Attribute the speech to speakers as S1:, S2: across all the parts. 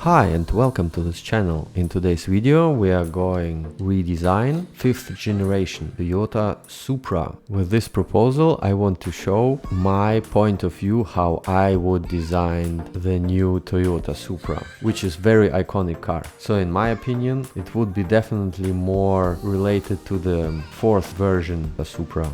S1: Hi and welcome to this channel. In today's video we are going redesign 5th generation Toyota Supra. With this proposal I want to show my point of view how I would design the new Toyota Supra, which is very iconic car. So in my opinion it would be definitely more related to the 4th version of Supra.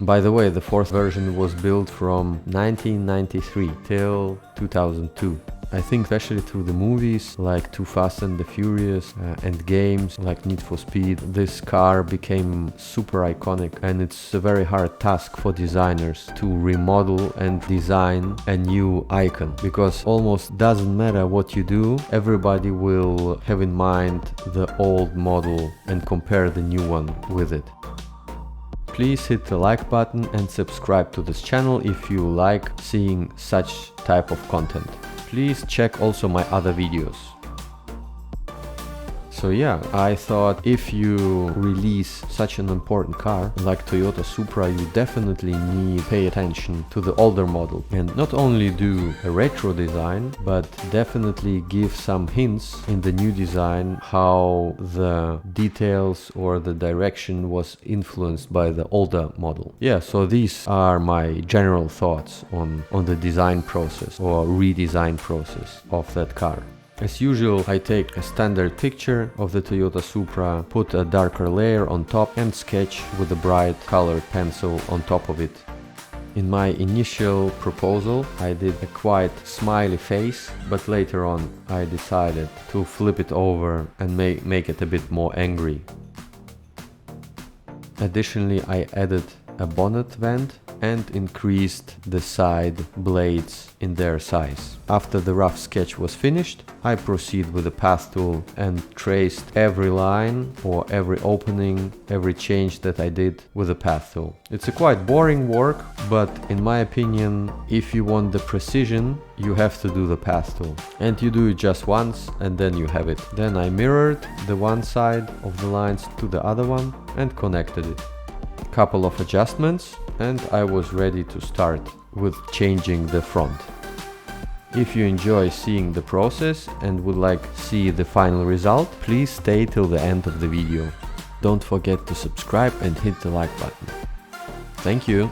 S1: By the way, the 4th version was built from 1993 till 2002. I think especially through the movies like Too Fast and the Furious and games like Need for Speed, this car became super iconic, and it's a very hard task for designers to remodel and design a new icon, because almost doesn't matter what you do, everybody will have in mind the old model and compare the new one with it. Please hit the like button and subscribe to this channel if you like seeing such type of content. Please check also my other videos. So yeah, I thought if you release such an important car like Toyota Supra, you definitely need to pay attention to the older model and not only do a retro design, but definitely give some hints in the new design how the details or the direction was influenced by the older model. Yeah, so these are my general thoughts on the design process or redesign process of that car. As usual, I take a standard picture of the Toyota Supra, put a darker layer on top and sketch with a bright colored pencil on top of it. In my initial proposal, I did a quite smiley face, but later on I decided to flip it over and make it a bit more angry. Additionally, I added a bonnet vent and increased the side blades in their size. After the rough sketch was finished, I proceed with the path tool and traced every line or every opening, every change that I did with the path tool. It's a quite boring work, but in my opinion, if you want the precision, you have to do the path tool. And you do it just once and then you have it. Then I mirrored the one side of the lines to the other one and connected it. Couple of adjustments and I was ready to start with changing the front. If you enjoy seeing the process and would like to see the final result, please stay till the end of the video. Don't forget to subscribe and hit the like button. Thank you!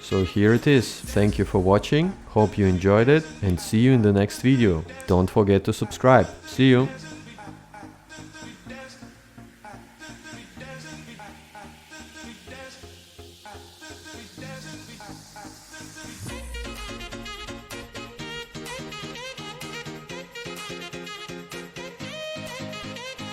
S1: So here it is. Thank you for watching. Hope you enjoyed it and see you in the next video. Don't forget to subscribe. See you.